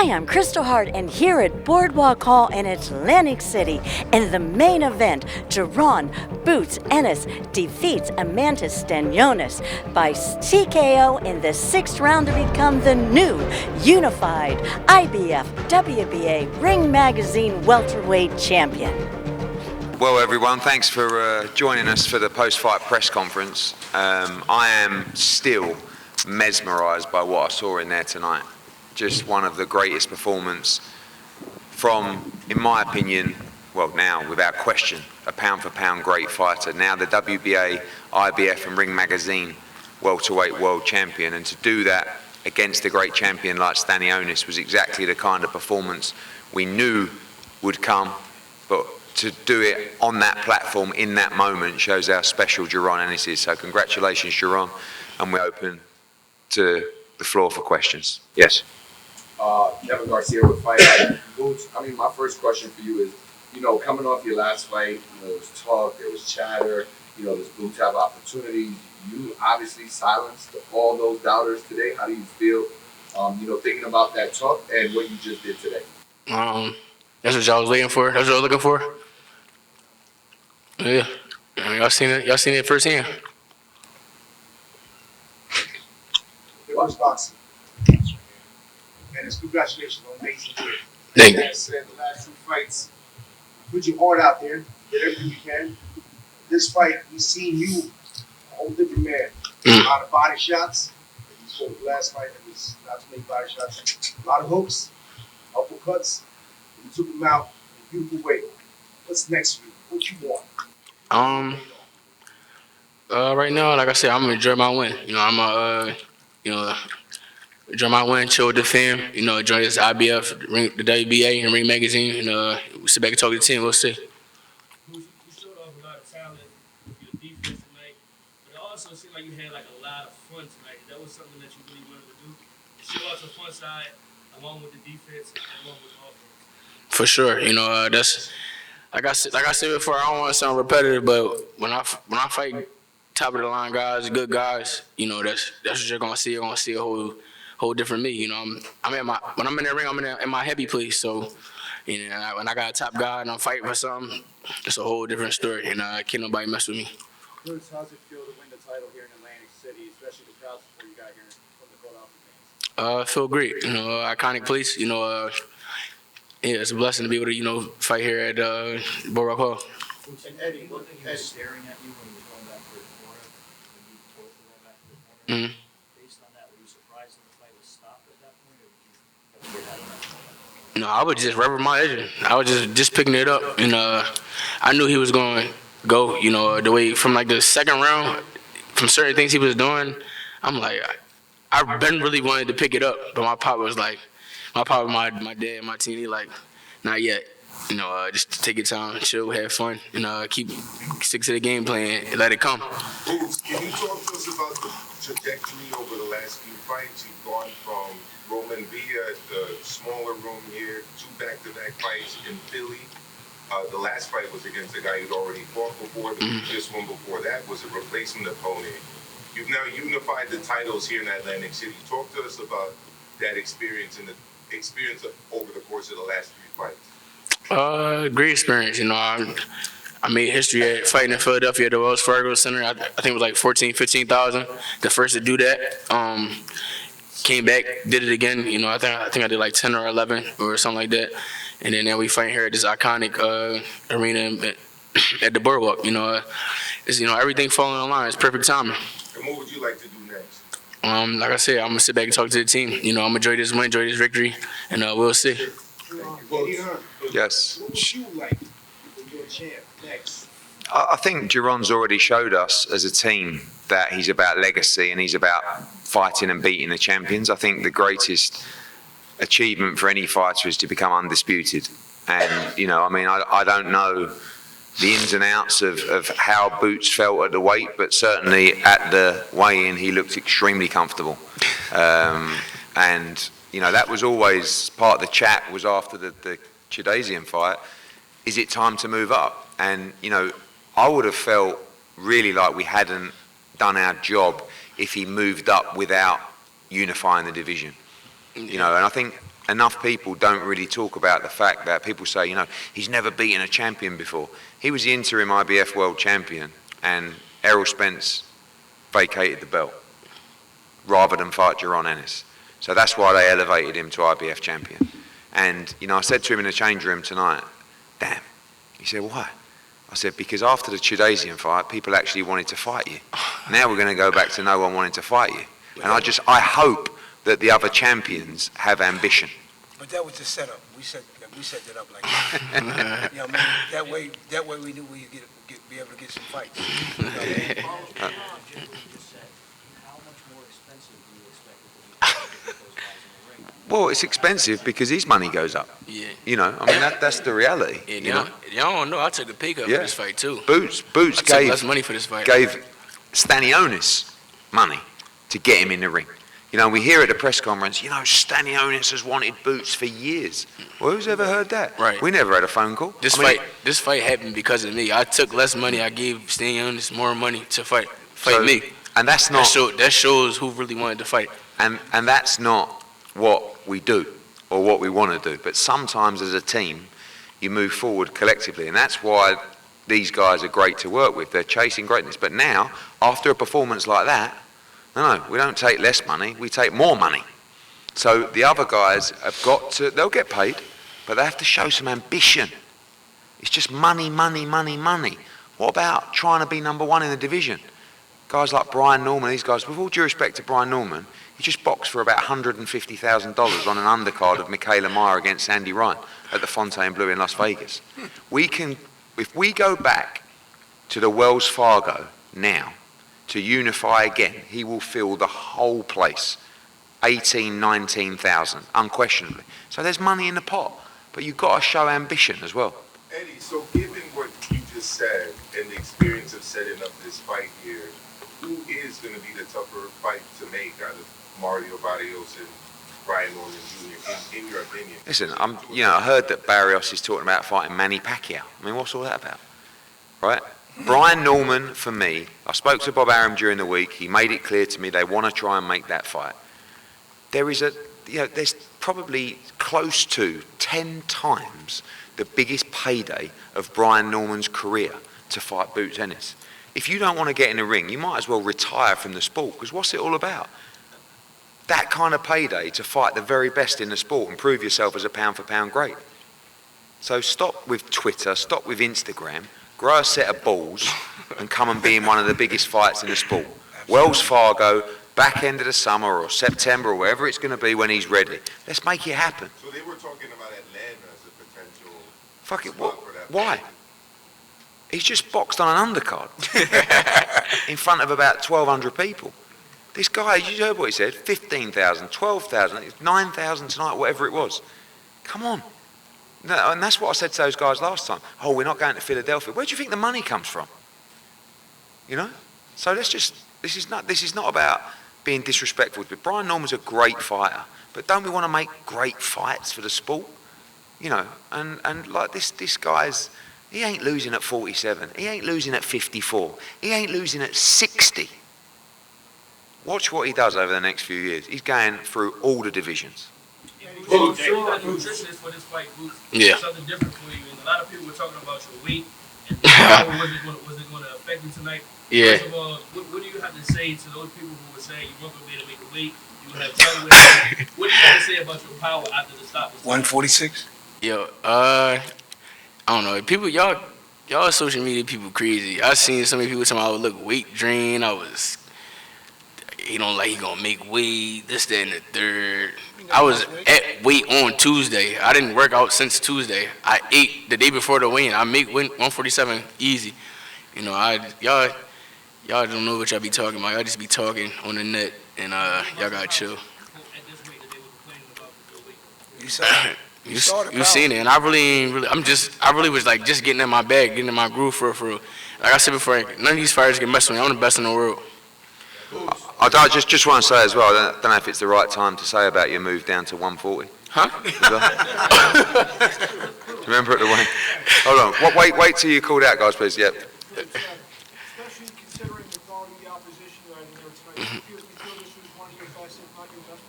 Hi, I'm Kristal Hart, and here at Boardwalk Hall in Atlantic City, in the main event, Jaron Boots Ennis defeats Eimantas Stanionis by TKO in the 6th round to become the new unified IBF WBA Ring Magazine welterweight champion. Well, everyone, thanks for joining us for the post-fight press conference. I am still mesmerised by what I saw in there tonight. Just one of the greatest performances from, in my opinion, well now, without question, a pound-for-pound great fighter. Now the WBA, IBF and Ring Magazine welterweight world champion. And to do that against a great champion like Stanionis was exactly the kind of performance we knew would come. But to do it on that platform in that moment shows how special Jaron Ennis is. So congratulations, Jaron. And we're open to the floor for questions. Yes. Kevin Garcia with Fight Boots. I mean, my first question for you is, coming off your last fight, there was talk, there was chatter, does Boots have opportunities? You obviously silenced all those doubters today. How do you feel, thinking about that talk and what you just did today? That's what y'all was waiting for. That's what y'all looking for. Yeah, I mean, y'all seen it firsthand. It was boxing. And it's congratulations on amazing career. Thank you. As I said, the last 2 fights, put your heart out there, did everything you can. This fight, we've seen you, a whole different man. A lot of body shots. You saw the last fight, it was not too many body shots. A lot of hooks, uppercuts. You took them out in a beautiful way. What's next for you? What you want? Right now, like I said, I'm gonna enjoy my win. Enjoy my win, chill with the fam. Enjoy this IBF, the WBA, and Ring Magazine, and sit back and talk to the team. We'll see. You showed off a lot of talent with your defense tonight, but it also seemed like you had a lot of fun tonight. That was something that you really wanted to do. Show off the fun side along with the defense and along with the offense. For sure, that's like I said before. I don't want to sound repetitive, but when I fight top of the line guys, good guys, that's what you're gonna see. You're gonna see a whole different me. When I'm in the ring, I'm in my heavy place. So, when I got a top guy and I'm fighting for something, it's a whole different story. And can't nobody mess with me. Bruce, how's it feel to win the title here in Atlantic City, especially the crowd support you got here from the Philadelphia fans? I feel great. Iconic place. It's a blessing to be able to fight here at Boardwalk Hall. And Eddie, One thing he was staring at you when he was going back for the corner, when you both were going back for the corner. Based on that, were you surprised that the fight was stopped at that point, or did you get out of that? No, I was just revving my engine. I was just picking it up, and I knew he was going to go. The way from the second round, from certain things he was doing, I'm like, I've been really wanted to pick it up, but my dad, my team, he not yet. Just take your time, chill, have fun, and stick to the game plan and let it come. Boots, can you talk to us about the trajectory over the last few fights? You've gone from Roman Villa at the smaller room here, 2 back-to-back fights in Philly. The last fight was against a guy who'd already fought before. This one before that was a replacement opponent. You've now unified the titles here in Atlantic City. Talk to us about that experience and the experience over the course of the last 3 fights. Great experience. I made history at fighting in Philadelphia at the Wells Fargo Center. I think it was 14,000, 15,000. The first to do that. Came back, did it again. I think I did 10 or 11 or something like that. And then now we fighting here at this iconic arena at the Boardwalk. It's everything falling in line. It's perfect timing. And what would you like to do next? Like I said, I'm gonna sit back and talk to the team. I'm gonna enjoy this win, enjoy this victory, and we'll see. Yes. What would you like when you're a champ next? I think Jaron's already showed us as a team that he's about legacy and he's about fighting and beating the champions. I think the greatest achievement for any fighter is to become undisputed. And, I don't know the ins and outs of how Boots felt at the weight, but certainly at the weigh-in he looked extremely comfortable. And, that was always part of the chat was after the Chidazian fight, is it time to move up? And, I would have felt really like we hadn't done our job if he moved up without unifying the division. And I think enough people don't really talk about the fact that people say, you know, he's never beaten a champion before. He was the interim IBF world champion, and Errol Spence vacated the belt rather than fight Jaron Ennis. So that's why they elevated him to IBF champion. And, you know, I said to him in the change room tonight, damn. He said, why? I said, because after the Chidazian fight, people actually wanted to fight you. Now we're going to go back to no one wanting to fight you. And I hope that the other champions have ambition. But that was the setup. We set that up like that. You know what I mean? That way we knew we would be able to get some fights. You know what I mean? Well, it's expensive because his money goes up. Yeah. You know, I mean, that's the reality. Yeah, you know? Y'all don't know. I took a pay cut for this fight, too. Boots I took gave less money for this fight. Gave Stanionis money to get him in the ring. You know, we hear at the press conference, you know, Stanionis has wanted Boots for years. Well, who's ever heard that? Right. We never had a phone call. This fight happened because of me. I took less money. I gave Stanionis more money to fight me. And that's not... That shows who really wanted to fight. And that's not what we do or what we want to do. But sometimes as a team, you move forward collectively. And that's why these guys are great to work with. They're chasing greatness. But now, after a performance like that, no, we don't take less money, we take more money. So the other guys have got to, they'll get paid, but they have to show some ambition. It's just money, money, money, money. What about trying to be number one in the division? Guys like Brian Norman, these guys, with all due respect to Brian Norman, he just boxed for about $150,000 on an undercard of Michaela Meyer against Sandy Ryan at the Fontainebleau in Las Vegas. If we go back to the Wells Fargo now, to unify again, he will fill the whole place, 18, 19,000, unquestionably. So there's money in the pot, but you've got to show ambition as well. Eddie, so given what you just said and the experience of setting up this fight here, who is going to be the tougher fight to make out of Mario Barrios and Brian Norman Jr., in your opinion? Listen, I heard that Barrios is talking about fighting Manny Pacquiao. I mean, what's all that about? Right? Brian Norman, for me, I spoke to Bob Arum during the week. He made it clear to me they want to try and make that fight. There's probably close to 10 times the biggest payday of Brian Norman's career to fight Boots Ennis. If you don't want to get in the ring, you might as well retire from the sport, because what's it all about? That kind of payday to fight the very best in the sport and prove yourself as a pound-for-pound great. So stop with Twitter, stop with Instagram, grow a set of balls and come and be in one of the biggest fights in the sport. Wells Fargo, back end of the summer or September or wherever it's going to be when he's ready. Let's make it happen. So they were talking about Atlanta as a potential Fuck it, spot for that. why? He's just boxed on an undercard in front of about 1,200 people. This guy, you heard what he said, 15,000, 12,000, 9,000 tonight, whatever it was. Come on. No, and that's what I said to those guys last time. Oh, we're not going to Philadelphia. Where do you think the money comes from? You know? So this is not about being disrespectful. But Brian Norman's a great fighter. But don't we want to make great fights for the sport? You know, and like this guy's, he ain't losing at 47. He ain't losing at 54. He ain't losing at 60. Watch what he does over the next few years. He's going through all the divisions. You got a nutritionist for this fight, Boots. Yeah. Something different for you. And a lot of people were talking about your weight and how was it going to affect you tonight? Yeah. First of all, what do you have to say to those people who were saying you weren't going to be able to make the weight? You would have title weight. What do you have to say about your power after the stop? 146? Yo, I don't know. People, y'all social media people crazy. I seen so many people talking about I would look weight drained. He don't like he gonna make weight, this, that, and the third. I was at weight on Tuesday. I didn't work out since Tuesday. I ate the day before the weigh-in. I make 147 easy. You know, y'all don't know what y'all be talking about. Y'all just be talking on the net, and y'all gotta chill. You seen it, and I really was like just getting in my bag, getting in my groove for real. Like I said before, none of these fighters get messed with me. I'm the best in the world. I just want to say as well, I don't know if it's the right time to say about your move down to 140. Huh? Remember at the weigh? Hold on. Wait till you called out, guys, please. Yep. Especially considering the quality of the opposition you had in there tonight. You feel this was one of your best, if not your best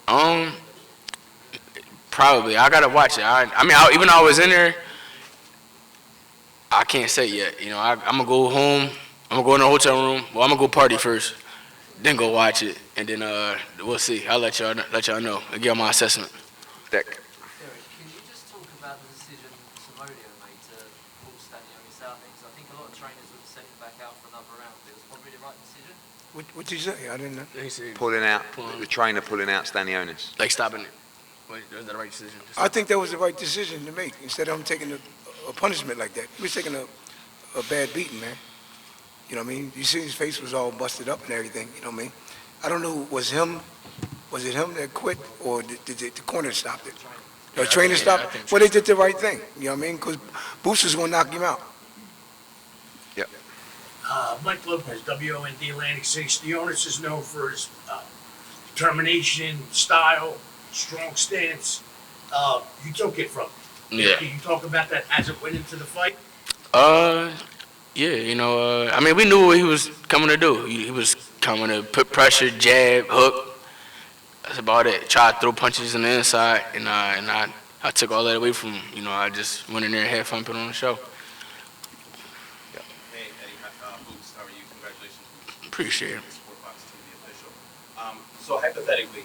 performance? Probably. I gotta watch it. Even though I was in there, I can't say yet. You know, I'm gonna go home. I'm gonna go in the hotel room. Well, I'm gonna go party first, then go watch it, and then we'll see. I'll let y'all know. I'll give y'all my assessment. Deck. Derek, can you just talk about the decision Samodio made to pull Stanionis out there? Because I think a lot of trainers would have sent him back out for another round. It was probably the right decision. What'd you say? I didn't know. Pulling out, the trainer pulling out Stanionis. Like stopping it. Was that the right decision? I think that was the right decision to make. Instead of him taking a punishment like that, he was taking a bad beating, man. You know what I mean? You see his face was all busted up and everything. You know what I mean? I don't know. Was it him that quit, or did the corner stop it? The trainer stopped. Well, they did the right thing. You know what I mean? Because Boots was going to knock him out. Yep. Mike Lopez, WOND Atlantic City. Stanionis is known for his determination, style, strong stance. You took it from him. Yeah. Can you talk about that as it went into the fight? Yeah, you know, we knew what he was coming to do. He was coming to put pressure, jab, hook. That's about it. Try to throw punches on the inside, and I took all that away from him. You know, I just went in there and had fun, put on the show. Hey, Eddie, Boots, how are you? Congratulations. Appreciate it. Sportbox TV official. So hypothetically,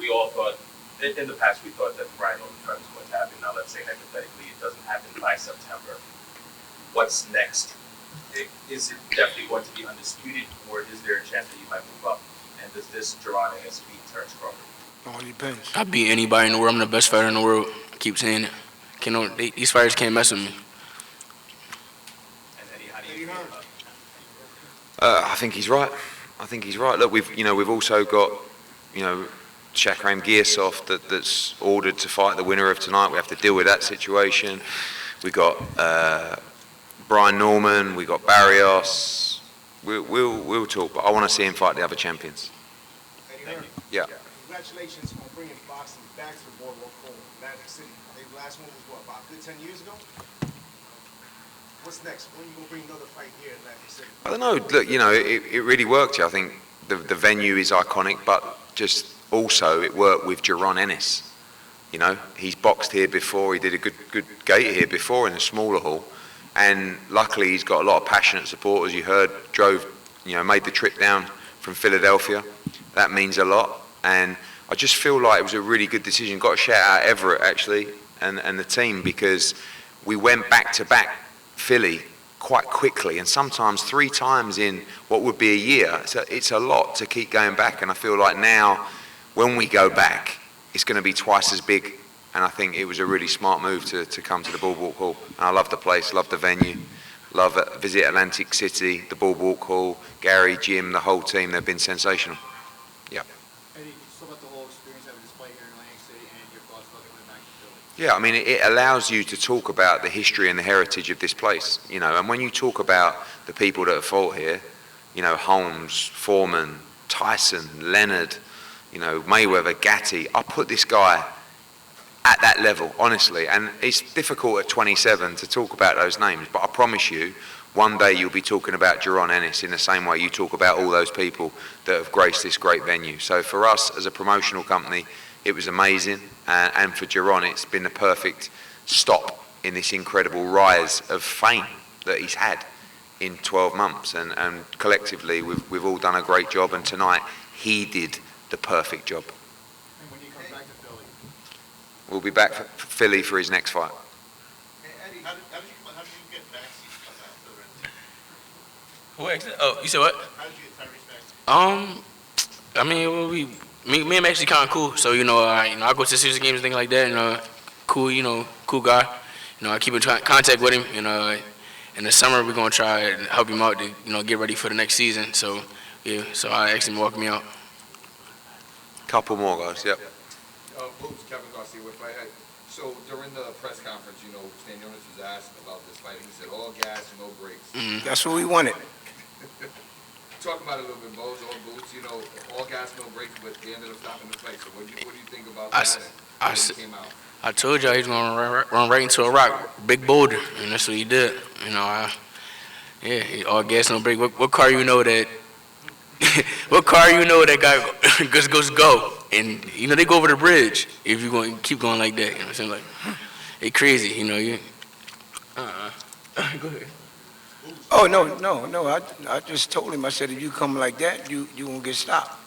we all thought, in the past, we thought that Brian Orton fight was going to happen. Now let's say hypothetically it doesn't happen by September. What's next? Is it definitely going to be undisputed, or is there a chance that you might move up? And does this Jaron Ennis beat Terrence Crawford? All depends. I beat anybody in the world. I'm the best fighter in the world. I keep saying it. These fighters can't mess with me. And Eddie, how do you feel about I think he's right. Look, we've also got, Shakram Gearsoft that's ordered to fight the winner of tonight. We have to deal with that situation. We got Brian Norman. We got Barrios. We'll talk, but I want to see him fight the other champions. Eddie Hart, Yeah. congratulations on bringing boxing back to the boardwalk home, Atlantic City. The last one was about a good 10 years ago? What's next? When are you going to bring another fight here in Atlantic City? I don't know. Look, it really worked here. I think the venue is iconic, but just also it worked with Jaron Ennis. He's boxed here before. He did a good gate here before in a smaller hall, and luckily he's got a lot of passionate supporters. You heard, made the trip down from Philadelphia. That means a lot, and I just feel like it was a really good decision. Got to shout out Everett actually and the team, because we went back to back Philly quite quickly, and sometimes 3 times in what would be a year. So it's a lot to keep going back, and I feel like now when we go back, it's going to be twice as big, and I think it was a really smart move to come to the Boardwalk Hall. And I love the place, love the venue, love Visit Atlantic City, the Boardwalk Hall, Gary, Jim, the whole team. They've been sensational. Yeah. Eddie, just about the whole experience having this fight here in Atlantic City and your thoughts about going back to Philly. Yeah, it allows you to talk about the history and the heritage of this place, and when you talk about the people that have fought here, Holmes, Foreman, Tyson, Leonard, Mayweather, Gatti, I put this guy at that level, honestly, and it's difficult at 27 to talk about those names, but I promise you, one day you'll be talking about Jaron Ennis in the same way you talk about all those people that have graced this great venue. So for us as a promotional company, it was amazing, and for Jaron, it's been the perfect stop in this incredible rise of fame that he's had in 12 months, and collectively we've all done a great job, and tonight he did the perfect job. And when you come back to Philly? We'll be back for Philly for his next fight. Hey, Eddie, how did you get back to the ring? Who asked that? Oh, you said what? How did you get Tyrese back? Me and him actually kind of cool. So I go to season games and things like that. Cool guy. I keep in contact with him. In the summer we're gonna try and help him out to get ready for the next season. So yeah, so I asked him to walk me out. Couple more guys, yep. Boots, Kevin Garcia with Fight. So during the press conference, Stanionis was asked about this fight. He said, all gas, no brakes. Mm-hmm. That's what we wanted. Talk about it a little bit, Bose, all Boots, all gas, no brakes, but they ended up stopping the fight. So what do you think about that? Came out? I told y'all he's gonna run right into a rock, big boulder, and that's what he did. All gas, no brake. What car you know that? What car you know that guy just goes go? and you know they go over the bridge if you going keep going like that. You know what I'm saying? Like, they crazy. You know you. Go ahead. Oh, no. I just told him, I said, if you come like that, you gonna get stopped.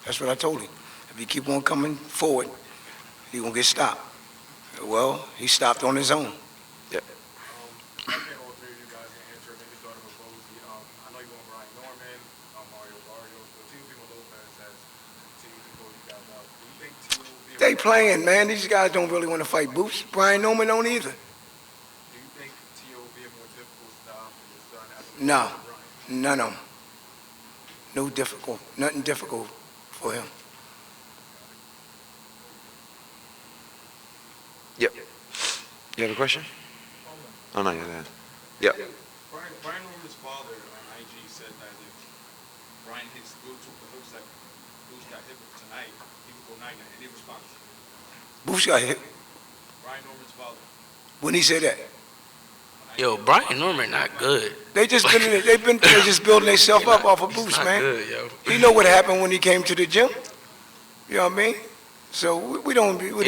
That's what I told him. If you keep on coming forward, you gonna get stopped. Well, he stopped on his own. I Yep. think all three of you guys can answer. Maybe start with Bozy. I know you want Brian Norman, Mario Barrios, but Teofimo Lopez has continued to pull you guys out. Do you think Tio will be They playing, man. These guys don't really want to fight Boots. Brian Norman don't either. Do you think Tio will be a more difficult style for your son as a No, Brian? none of them. Nothing difficult for him. Yep. You have a question? Oh, no, you're there. Yep. Brian Norman's father on IG said that if Brian hits Boots with the hooks that Boots got hit with tonight, he would go night-night. Any response? Boots got hit. Brian Norman's father. When he said that, Yo, Brian Norman not good. they just building themselves up off of Boots, Not man. good, yo. You know what happened when he came to the gym? You know what I mean? So we don't worry about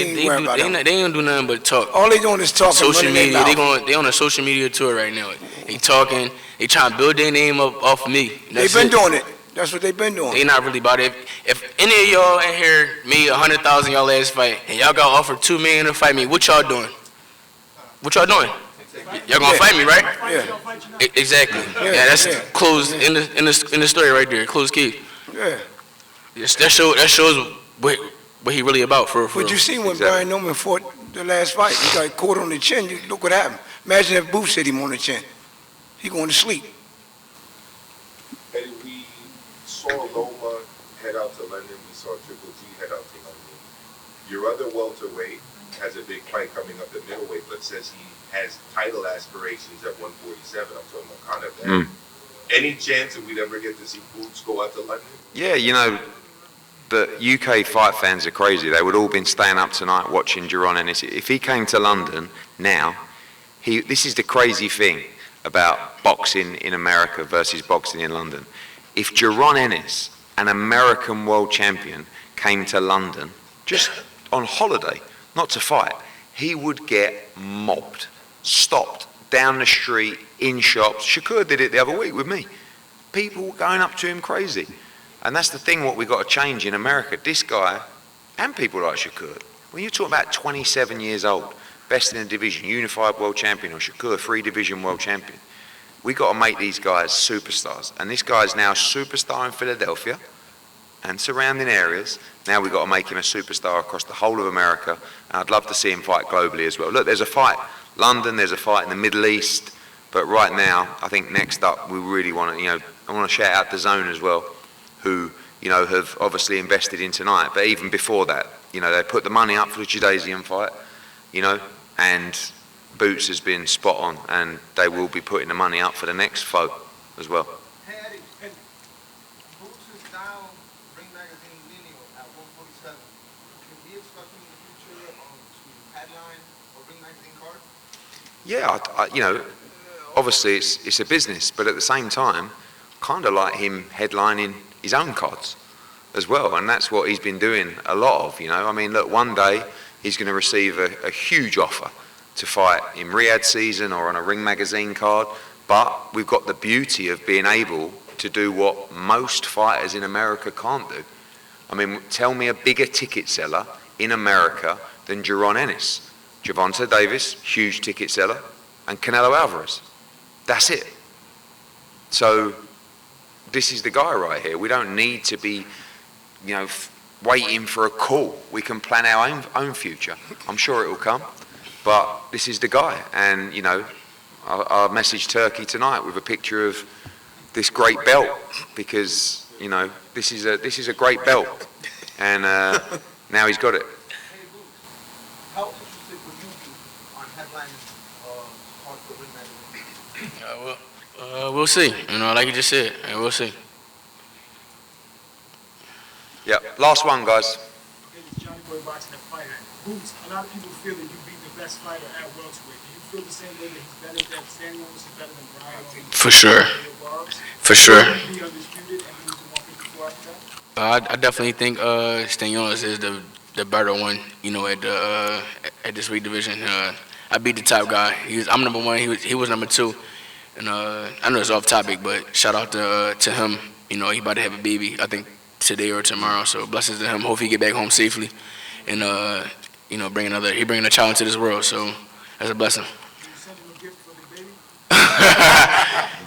They him. ain't gonna do nothing but talk. All they doing is talking. Social running their media, mouth. they on a social media tour right now. They talking, they trying to build their name up off of me. They've been doing it. That's what they've been doing. They not really about it. If any of y'all in here made 100,000 y'all last fight and y'all got offered $2 million to fight me, what y'all doing? What y'all doing? Y'all gonna fight me, right? Yeah. Exactly. Yeah, that's closed in the story right there. Closed key. Yeah. Yes, that shows what he really about for. But you see when Brian Norman fought the last fight, he got caught on the chin. Look what happened. Imagine if Boots hit him on the chin. He going to sleep. Eddie, we saw Loma head out to London. We saw Triple G head out to London. Your other welterweight has a big fight coming up at middleweight, but says he has title aspirations at 147. I'm talking about Conor. Any chance that we'd ever get to see Boots go out to London? Yeah, you know, the UK fight fans are crazy. They would all been staying up tonight watching Jaron Ennis. If he came to London now, this is the crazy thing about boxing in America versus boxing in London. If Jaron Ennis, an American world champion, came to London just on holiday, not to fight, he would get mobbed, stopped down the street, in shops. Shakur did it the other week with me. People were going up to him crazy. And that's the thing what we got to change in America. This guy, and people like Shakur, when you're talking about 27 years old, best in the division, unified world champion, or Shakur, 3-division world champion, we got to make these guys superstars. And this guy's now a superstar in Philadelphia and surrounding areas. Now we've got to make him a superstar across the whole of America. And I'd love to see him fight globally as well. Look, there's a fight London, there's a fight in the Middle East. But right now, I think next up, we really want to, I want to shout out the Zone as well, who, have obviously invested in tonight. But even before that, they put the money up for the Judasian fight, and Boots has been spot on, and they will be putting the money up for the next foe as well. Hey, Eddie, Boots is now Ring Magazine lineal at 147. Can we expect him in the future to headline or Ring Magazine card? Yeah, obviously it's a business, but at the same time, kind of like him headlining his own cards as well, and that's what he's been doing a lot of. I mean, look, one day he's going to receive a huge offer to fight in Riyadh season or on a Ring Magazine card, but we've got the beauty of being able to do what most fighters in America can't do. I mean, tell me a bigger ticket seller in America than Jaron Ennis. Gervonta Davis, huge ticket seller, and Canelo Alvarez. That's it. So this is the guy right here. We don't need to be, waiting for a call. We can plan our own future. I'm sure it will come, but this is the guy. And I'll message Turkey tonight with a picture of this great belt, because this is a great belt, and now he's got it. How interested would you be on headlining cards for Ring Magazine? We'll see. Like you just said, we'll see. Yeah, last one, guys. It's Johnny Boy boxing and fighter. Boots, a lot of people feel that you beat the best fighter at welterweight. Do you feel the same way that he's better than Stanionis, is better than Brian? For sure. For sure. Would he be undisputed and lose to 154 after that? I definitely think Stanionis is the better one. You know, at this weight division. I beat the top guy. I'm number one. He was number two. And I know it's off topic, but shout out to him. You know, he about to have a baby. I think today or tomorrow. So blessings to him. Hope he get back home safely. And you know, bringing a child into this world. So that's a blessing.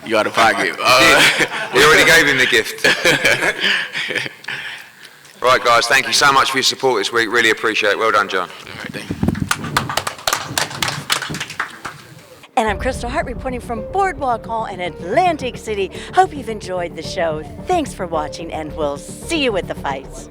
You out of pocket. We already gave him the gift. Right, guys, thank you so much for your support this week. Really appreciate it. Well done, John. All right, thank you. And I'm Kristal Hart reporting from Boardwalk Hall in Atlantic City. Hope you've enjoyed the show. Thanks for watching, and we'll see you at the fights.